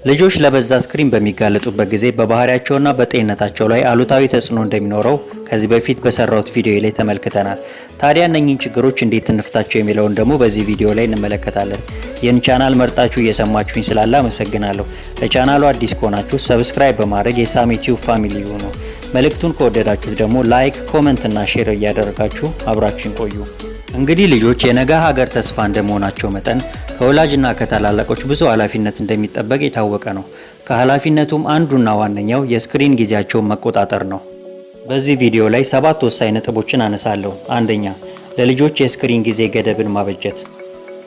ልጆች ለበዛ ስክሪን በሚጋለጡበት ጊዜ በባህሪያቸውና በጤንነታቸው ላይ አሉታዊ ተጽዕኖ እንደሚኖረው ከዚህ በፊት በሰራሁት ቪዲዮ ላይ ተመልክተናል። ታዲያ እነኚህን ችግሮች እንዴት እንፍታቸው የሚለውን ደግሞ በዚህ ቪዲዮ ላይ እንመለከታለን። ይህን ቻናል መርጣችሁ እየሰማችሁኝ ስላለ አመሰግናለሁ። ለቻናሉ አዲስ ከሆናችሁ ሰብስክራይብ በማድረግ የሳሚ ቲዩብ ፋሚሊ ይሁኑ። መልእክቱን ከወደዳችሁት ደግሞ ላይክ፣ ኮሜንት እና ሼር እያደረጋችሁ አብራችሁን ቆዩ። እንግዲህ ልጆች የነገ ሀገር ተስፋ እንደመሆናቸው መጠን ከወላጅና ከታላላቆች ብዙ ኃላፊነት እንደሚጠበቅ የታወቀ ነው። ከኃላፊነቱም አንዱና ዋነኛው የስክሪን ጊዜያቸውን መቆጣጠር ነው። በዚህ ቪዲዮ ላይ 7 ወሳኝ ነጥቦችን አነሳለሁ። አንደኛ፣ ለልጆች የስክሪን ጊዜ ገደብን ማበጀት።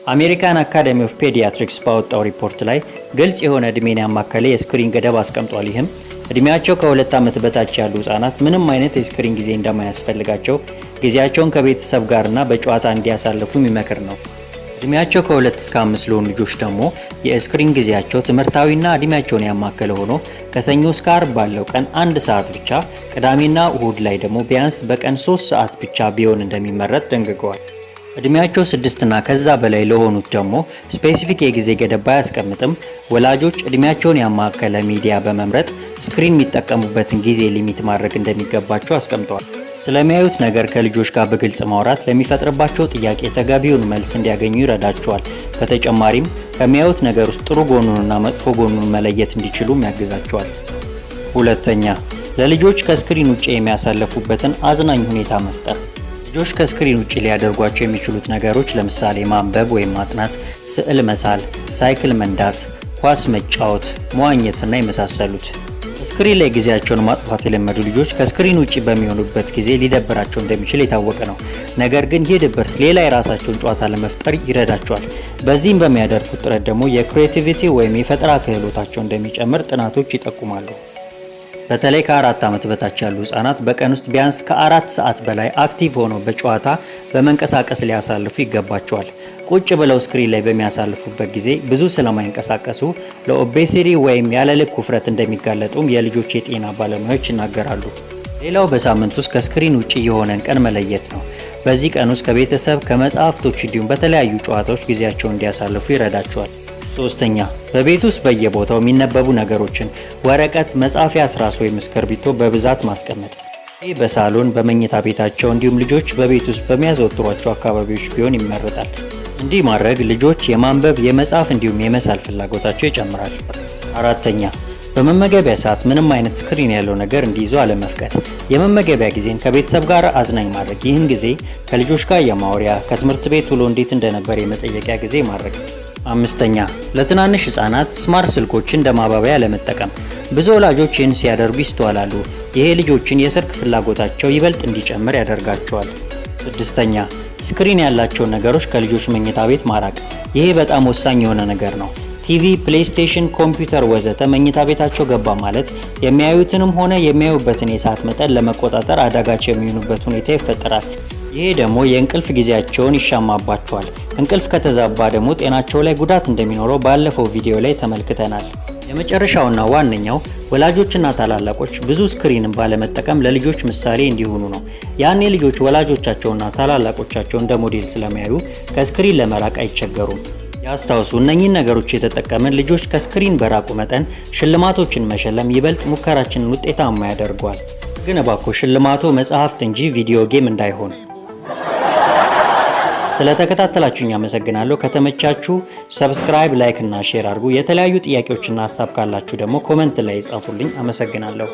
አሜሪካን አካዴሚ ኦፍ ፔዲያትሪክስ ባወጣው ሪፖርት ላይ ግልጽ የሆነ እድሜን ያማከለ የስክሪን ገደብ አስቀምጧል። ይህም እድሜያቸው ከ2 ዓመት በታች ያሉ ህጻናት ምንም አይነት የስክሪን ጊዜ እንደማያስፈልጋቸው፣ ጊዜያቸውን ከቤተሰብ ጋርና በጨዋታ እንዲያሳልፉ የሚመክር ነው። እድሜያቸው ከ2 እስከ 5 ለሆኑ ልጆች ደግሞ የስክሪን ጊዜያቸው ትምህርታዊና እድሜያቸውን ያማከለ ሆኖ ከሰኞ እስከ አርብ ባለው ቀን 1 ሰዓት ብቻ፣ ቅዳሜና እሁድ ላይ ደግሞ ቢያንስ በቀን 3 ሰዓት ብቻ ቢሆን እንደሚመረጥ ደንግገዋል። እድሜያቸው 6 እና ከዛ በላይ ለሆኑት ደግሞ ስፔሲፊክ የጊዜ ገደብ ባያስቀምጥም ወላጆች እድሜያቸውን ያማከለ ሚዲያ በመምረጥ ስክሪን የሚጠቀሙበትን ጊዜ ሊሚት ማድረግ እንደሚገባቸው አስቀምጠዋል። ስለሚያዩት ነገር ከልጆች ጋር በግልጽ ማውራት ለሚፈጥርባቸው ጥያቄ ተገቢውን መልስ እንዲያገኙ ይረዳቸዋል። በተጨማሪም ከሚያዩት ነገር ውስጥ ጥሩ ጎኑንና መጥፎ ጎኑን መለየት እንዲችሉም ያግዛቸዋል። ሁለተኛ፣ ለልጆች ከስክሪን ውጭ የሚያሳልፉበትን አዝናኝ ሁኔታ መፍጠር። ልጆች ከስክሪን ውጭ ሊያደርጓቸው የሚችሉት ነገሮች ለምሳሌ ማንበብ ወይም ማጥናት፣ ስዕል መሳል፣ ሳይክል መንዳት፣ ኳስ መጫወት፣ መዋኘትና የመሳሰሉት። ስክሪን ላይ ጊዜያቸውን ማጥፋት የለመዱ ልጆች ከስክሪን ውጭ በሚሆኑበት ጊዜ ሊደብራቸው እንደሚችል የታወቀ ነው። ነገር ግን ይህ ድብርት ሌላ የራሳቸውን ጨዋታ ለመፍጠር ይረዳቸዋል። በዚህም በሚያደርጉት ጥረት ደግሞ የክሬቲቪቲ ወይም የፈጠራ ክህሎታቸው እንደሚጨምር ጥናቶች ይጠቁማሉ። በተለይ ከ4 ዓመት በታች ያሉ ህጻናት በቀን ውስጥ ቢያንስ ከ4 ሰዓት በላይ አክቲቭ ሆነው በጨዋታ በመንቀሳቀስ ሊያሳልፉ ይገባቸዋል። ቁጭ ብለው ስክሪን ላይ በሚያሳልፉበት ጊዜ ብዙ ስለማይንቀሳቀሱ ለኦቤሲቲ ወይም ያለ ልክ ውፍረት እንደሚጋለጡም የልጆች የጤና ባለሙያዎች ይናገራሉ። ሌላው በሳምንት ውስጥ ከስክሪን ውጭ የሆነን ቀን መለየት ነው። በዚህ ቀን ውስጥ ከቤተሰብ፣ ከመጽሐፍቶች እንዲሁም በተለያዩ ጨዋታዎች ጊዜያቸውን እንዲያሳልፉ ይረዳቸዋል። ሶስተኛ፣ በቤት ውስጥ በየቦታው የሚነበቡ ነገሮችን ወረቀት፣ መጻፊያ እስራስ ወይም እስክርቢቶ በብዛት ማስቀመጥ። ይህ በሳሎን፣ በመኝታ ቤታቸው እንዲሁም ልጆች በቤት ውስጥ በሚያዘወትሯቸው አካባቢዎች ቢሆን ይመረጣል። እንዲህ ማድረግ ልጆች የማንበብ፣ የመጻፍ እንዲሁም የመሳል ፍላጎታቸው ይጨምራል። አራተኛ፣ በመመገቢያ ሰዓት ምንም አይነት ስክሪን ያለው ነገር እንዲይዙ አለመፍቀድ። የመመገቢያ ጊዜን ከቤተሰብ ጋር አዝናኝ ማድረግ። ይህን ጊዜ ከልጆች ጋር የማውሪያ፣ ከትምህርት ቤት ውሎ እንዴት እንደነበር የመጠየቂያ ጊዜ ማድረግ። አምስተኛ፣ ለትናንሽ ህጻናት ስማርት ስልኮችን እንደ ማባበያ ለመጠቀም። ብዙ ወላጆች ይህን ሲያደርጉ ይስተዋላሉ። ይሄ ልጆችን የስልክ ፍላጎታቸው ይበልጥ እንዲጨምር ያደርጋቸዋል። ስድስተኛ፣ ስክሪን ያላቸውን ነገሮች ከልጆች መኝታ ቤት ማራቅ። ይሄ በጣም ወሳኝ የሆነ ነገር ነው። ቲቪ፣ ፕሌይስቴሽን፣ ኮምፒውተር ወዘተ መኝታ ቤታቸው ገባ ማለት የሚያዩትንም ሆነ የሚያዩበትን የሰዓት መጠን ለመቆጣጠር አዳጋች የሚሆኑበት ሁኔታ ይፈጠራል። ይሄ ደግሞ የእንቅልፍ ጊዜያቸውን ይሻማባቸዋል። እንቅልፍ ከተዛባ ደግሞ ጤናቸው ላይ ጉዳት እንደሚኖረው ባለፈው ቪዲዮ ላይ ተመልክተናል። የመጨረሻውና ዋነኛው ወላጆችና ታላላቆች ብዙ ስክሪንን ባለመጠቀም ለልጆች ምሳሌ እንዲሆኑ ነው። ያኔ ልጆች ወላጆቻቸውና ታላላቆቻቸው እንደ ሞዴል ስለሚያዩ ከስክሪን ለመራቅ አይቸገሩም። ያስታውሱ፣ እነኚህን ነገሮች የተጠቀምን ልጆች ከስክሪን በራቁ መጠን ሽልማቶችን መሸለም ይበልጥ ሙከራችንን ውጤታማ ያደርገዋል። ግን እባክዎ ሽልማቶ መጽሐፍት እንጂ ቪዲዮ ጌም እንዳይሆን። ስለተከታተላችሁኝ አመሰግናለሁ። ከተመቻችሁ ሰብስክራይብ፣ ላይክ እና ሼር አድርጉ። የተለያዩ ጥያቄዎችና ሀሳብ ካላችሁ ደግሞ ኮሜንት ላይ ጻፉልኝ። አመሰግናለሁ።